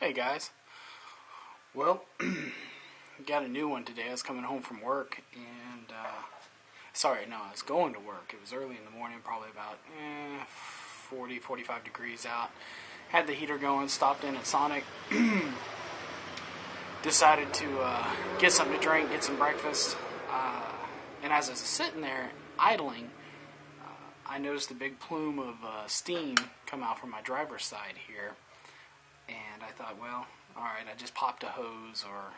Hey guys, well, got a new one today. I was coming home from work and, I was going to work. It was early in the morning, probably about 40, 45 degrees out. Had the heater going, stopped in at Sonic, decided to get something to drink, get some breakfast, and as I was sitting there idling, I noticed a big plume of steam come out from my driver's side here. And I thought, well, alright, I just popped a hose or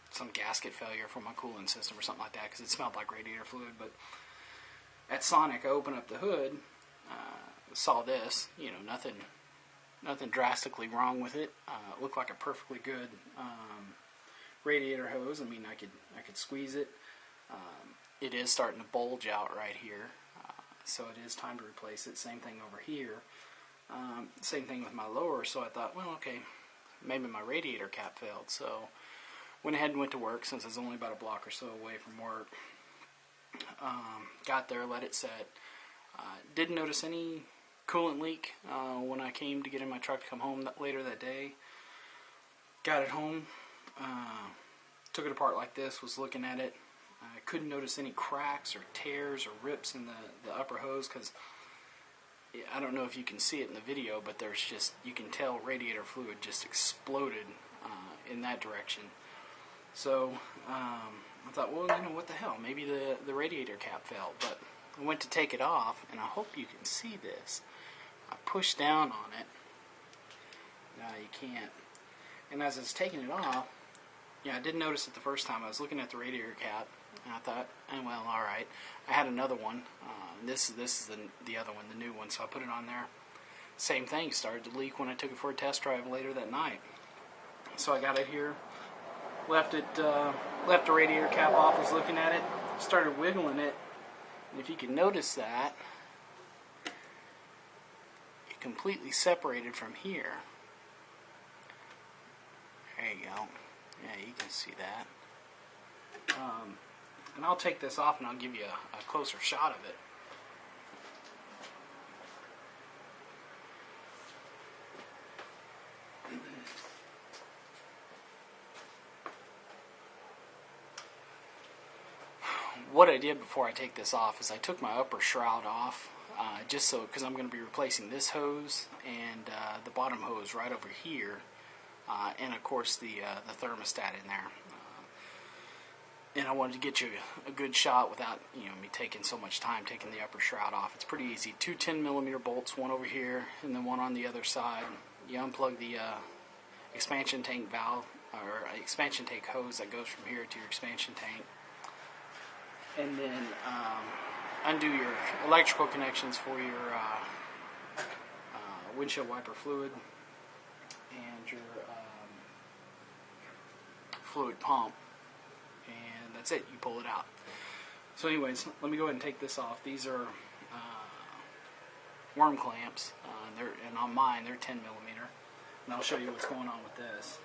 some gasket failure from my cooling system or something like that, because it smelled like radiator fluid. But at Sonic, I opened up the hood, saw this, nothing drastically wrong with it. It looked like a perfectly good radiator hose. I mean, I could squeeze it. It is starting to bulge out right here, so it is time to replace it. Same thing over here. Same thing with my lower, so I thought, well, okay, maybe my radiator cap failed. So went ahead and went to work, since I was only about a block or so away from work. Got there, let it set. Didn't notice any coolant leak when I came to get in my truck to come home later that day. Got it home, took it apart like this, was looking at it. I couldn't notice any cracks or tears or rips in the upper hose, because I don't know if you can see it in the video, but there's just, you can tell radiator fluid just exploded in that direction. So I thought, well, what the hell, maybe the radiator cap failed. But I went to take it off, and I hope you can see this. I pushed down on it. No, you can't. And as I was taking it off, I didn't notice it the first time. I was looking at the radiator cap, and I thought, well, alright. I had another one. This is the other one, the new one, so I put it on there. Same thing, started to leak when I took it for a test drive later that night. So I got it here, left the radiator cap off, was looking at it, started wiggling it, and if you can notice that, it completely separated from here. There you go. Yeah, you can see that. And I'll take this off and I'll give you a closer shot of it. What I did before I take this off is I took my upper shroud off, just so, because I'm going to be replacing this hose and the bottom hose right over here, and of course the thermostat in there. And I wanted to get you a good shot without me taking so much time taking the upper shroud off. It's pretty easy. Two 10mm bolts, one over here and then one on the other side. You unplug the expansion tank valve, or expansion tank hose that goes from here to your expansion tank. And then undo your electrical connections for your windshield wiper fluid and your fluid pump. And that's it, you pull it out. So anyways, let me go ahead and take this off. These are worm clamps, and on mine they're 10mm, and I'll show you what's going on with this.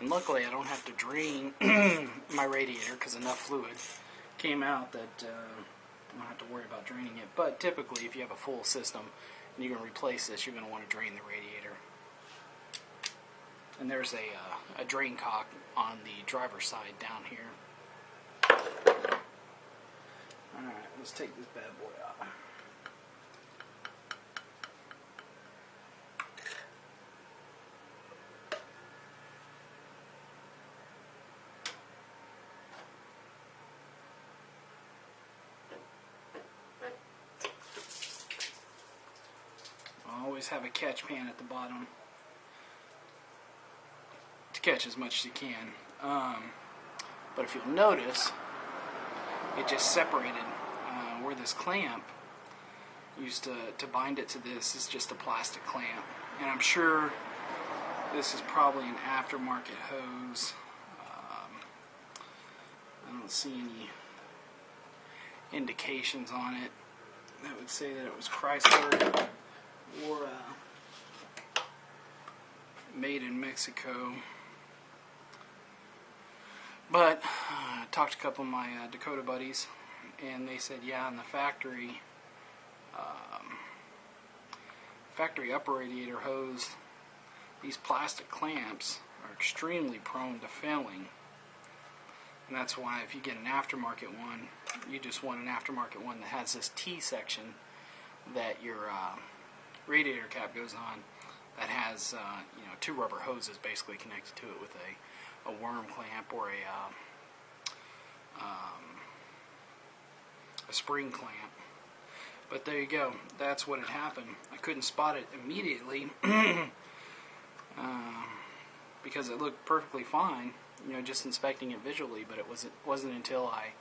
And luckily I don't have to drain my radiator, because enough fluid came out that I don't have to worry about draining it. But typically if you have a full system and you're going to replace this, you're going to want to drain the radiator. And there's a drain cock on the driver's side down here. Alright, let's take this bad boy out. Always have a catch pan at the bottom to catch as much as you can. But if you'll notice, it just separated where this clamp used to bind it to this is just a plastic clamp. And I'm sure this is probably an aftermarket hose. I don't see any indications on it that would say that it was Chrysler or made in Mexico. But I talked to a couple of my Dakota buddies, and they said, yeah, in the factory upper radiator hose, these plastic clamps are extremely prone to failing. And that's why if you get an aftermarket one, you just want an aftermarket one that has this T section that your radiator cap goes on, that has two rubber hoses basically connected to it with a worm clamp or a spring clamp. But there you go. That's what had happened. I couldn't spot it immediately because it looked perfectly fine, just inspecting it visually. But it wasn't until I,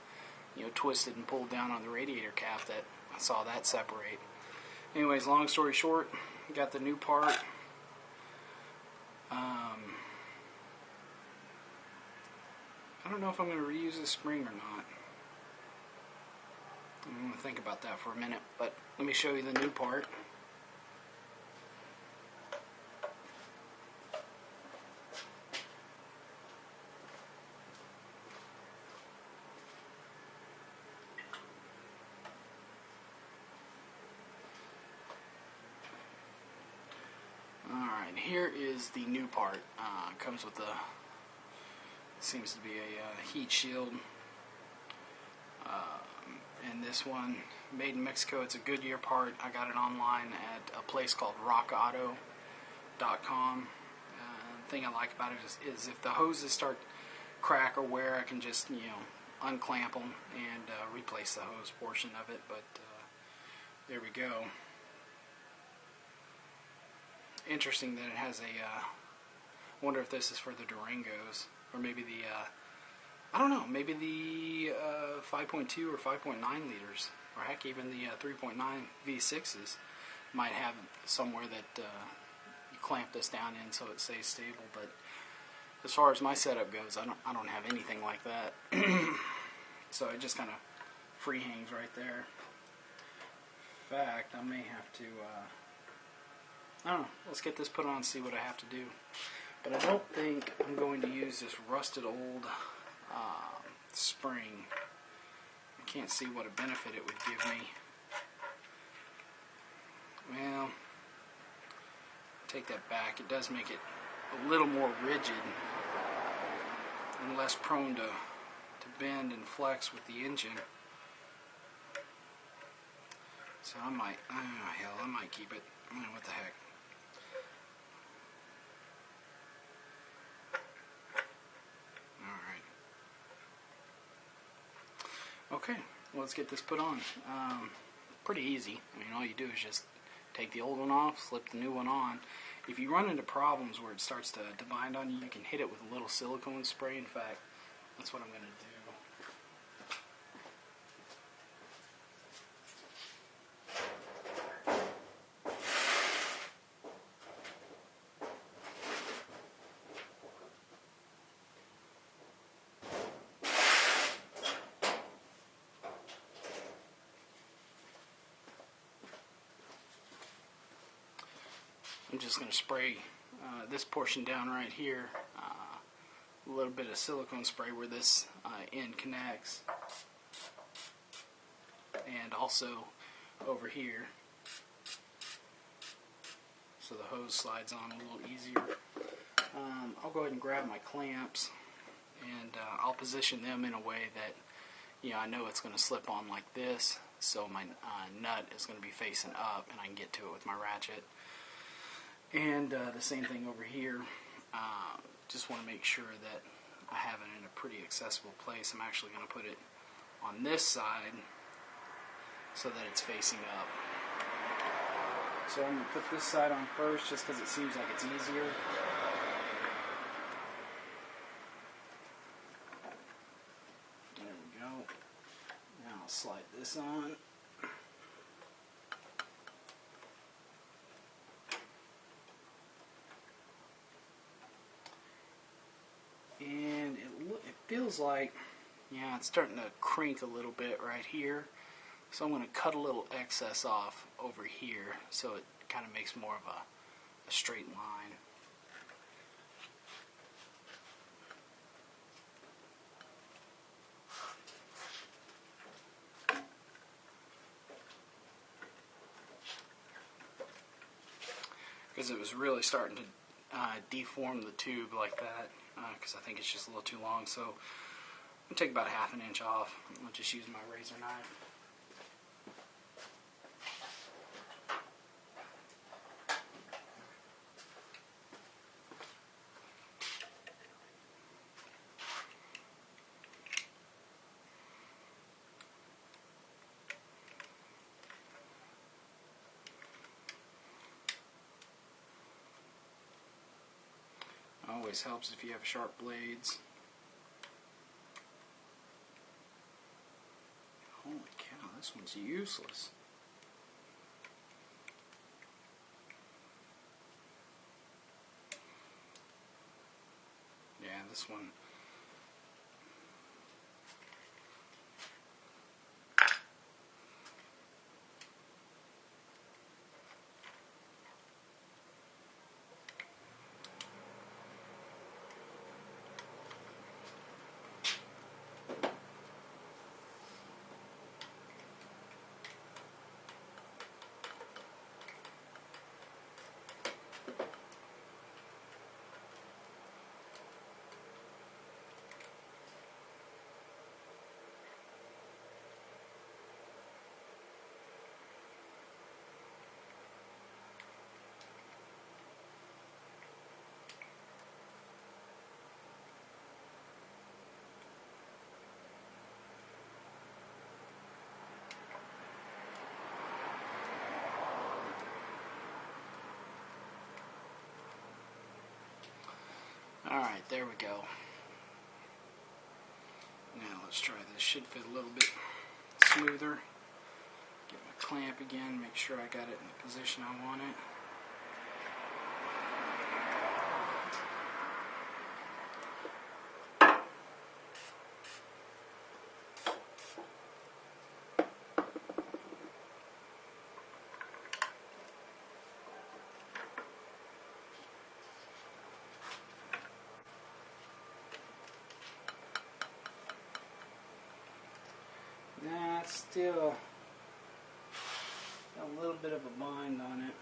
twisted and pulled down on the radiator cap that I saw that separate. Anyways, long story short, got the new part. I don't know if I'm going to reuse this spring or not. I'm going to think about that for a minute, but let me show you the new part. Alright, here is the new part. It comes with seems to be a heat shield. And this one, made in Mexico, it's a Goodyear part. I got it online at a place called rockauto.com. The thing I like about it is if the hoses start crack or wear, I can just unclamp them and replace the hose portion of it. But there we go. Interesting that it has I wonder if this is for the Durangos, or maybe the I don't know, maybe the 5.2 or 5.9 liters, or heck, even the 3.9 V6s might have somewhere that you clamp this down in so it stays stable. But as far as my setup goes, I don't have anything like that. So it just kind of free hangs right there. In fact, I may have to I don't know, let's get this put on and see what I have to do. But I don't think I'm going to use this rusted old spring. I can't see what a benefit it would give me. Well, take that back. It does make it a little more rigid and less prone to bend and flex with the engine. So I might, hell, I might keep it. What the heck. Okay, well, let's get this put on. Pretty easy. I mean, all you do is just take the old one off, slip the new one on. If you run into problems where it starts to bind on you, you can hit it with a little silicone spray. In fact, that's what I'm going to do. I'm just going to spray this portion down right here, a little bit of silicone spray where this end connects, and also over here so the hose slides on a little easier. I'll go ahead and grab my clamps, and I'll position them in a way that I know it's going to slip on like this, so my nut is going to be facing up and I can get to it with my ratchet. And the same thing over here. Just want to make sure that I have it in a pretty accessible place. I'm actually going to put it on this side so that it's facing up. So I'm going to put this side on first just because it seems like it's easier. There we go. Now I'll slide this on. And it feels like, it's starting to crink a little bit right here. So I'm going to cut a little excess off over here so it kind of makes more of a straight line. because it was really starting to deform the tube like that, because I think it's just a little too long. So I'm going to take about 1/2 inch off. I'll just use my razor knife. Always helps if you have sharp blades. Holy cow, this one's useless. Yeah, this one. Alright, there we go. Now let's try this. Should fit a little bit smoother. Get my clamp again, make sure I got it in the position I want it. Nah, it's still got a little bit of a bind on it,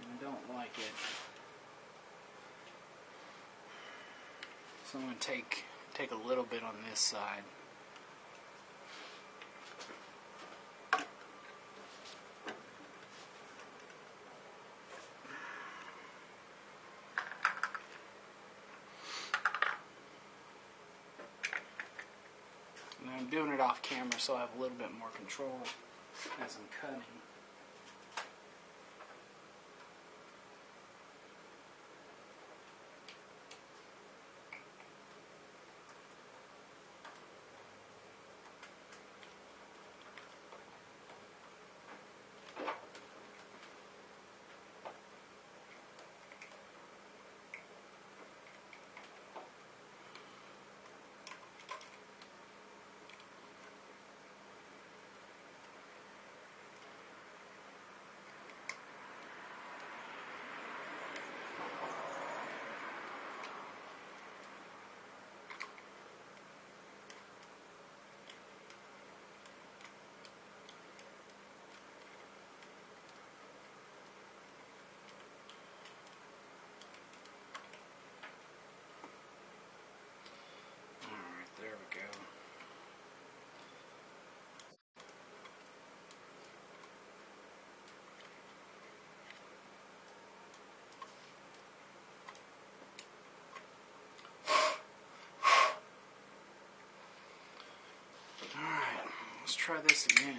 and I don't like it. So I'm going to take a little bit on this side. And I'm doing it off camera so I have a little bit more control as I'm cutting. There we go. Alright, let's try this again.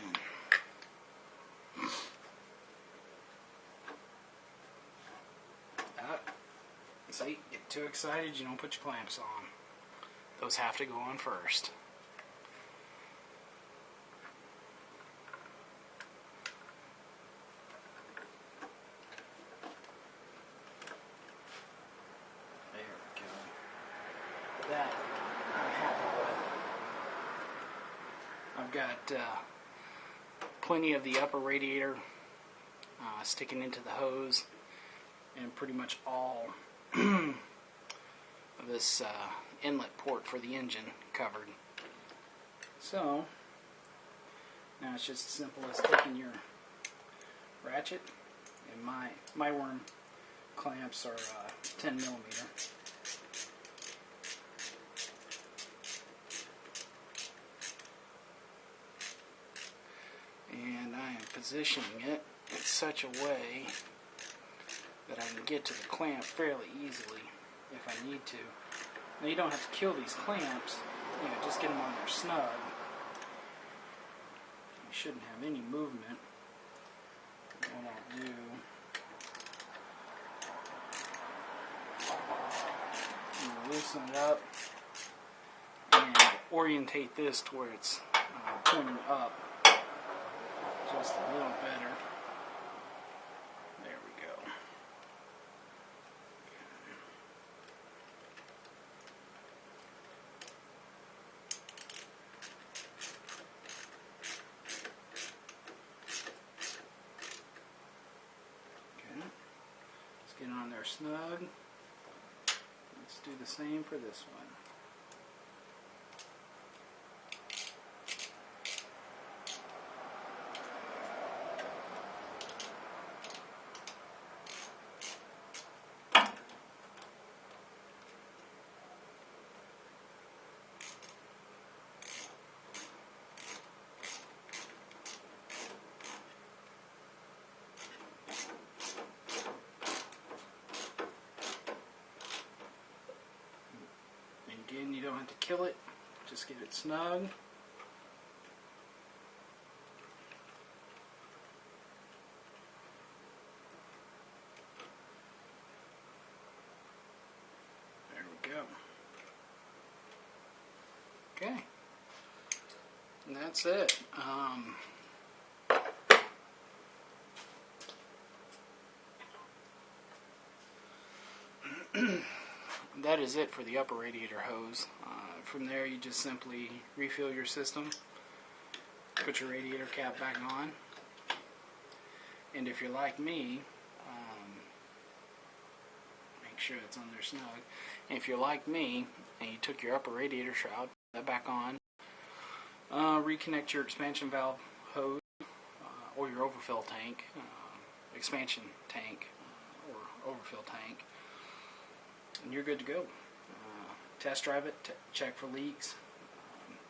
See, get too excited, you don't put your clamps on. Those have to go on first. There we go. That I'm happy with. I've got plenty of the upper radiator sticking into the hose, and pretty much all of this inlet port for the engine covered. So now it's just as simple as taking your ratchet And my worm clamps are 10 millimeter. And I am positioning it in such a way that I can get to the clamp fairly easily if I need to. Now you don't have to kill these clamps, just get them on there snug. You shouldn't have any movement. What I'll do is loosen it up and orientate this to where it's pointing up just a little better. There we go. Okay. Let's get it on there snug. Let's do the same for this one. Again, you don't have to kill it, just get it snug. There we go. Okay, and that's it. That is it for the upper radiator hose. From there, you just simply refill your system, put your radiator cap back on, and if you're like me, make sure it's on there snug. And if you're like me and you took your upper radiator shroud, put that back on, reconnect your expansion valve hose or your overfill tank, expansion tank or overfill tank, and you're good to go. Test drive it, check for leaks,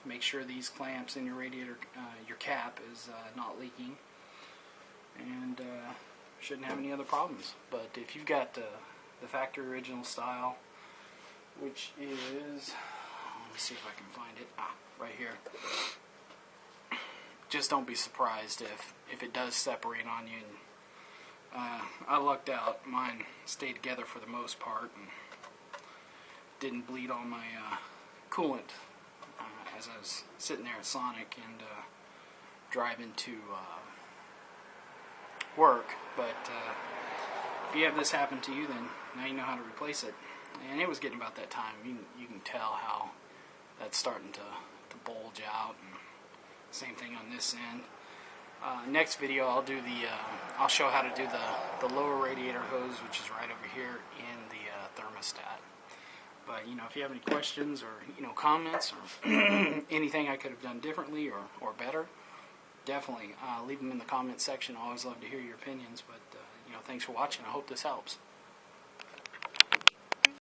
make sure these clamps in your radiator, your cap is not leaking, and shouldn't have any other problems. But if you've got the factory original style, which is, let me see if I can find it, right here, just don't be surprised if it does separate on you. And, I lucked out, mine stayed together for the most part, and didn't bleed all my coolant as I was sitting there at Sonic and driving to work. But if you have this happen to you, then now you know how to replace it. And it was getting about that time. You can tell how that's starting to bulge out. And same thing on this end. Next video, I'll show how to do the lower radiator hose, which is right over here in the thermostat. But if you have any questions or comments or anything I could have done differently or better, definitely leave them in the comment section. I always love to hear your opinions. But thanks for watching. I hope this helps.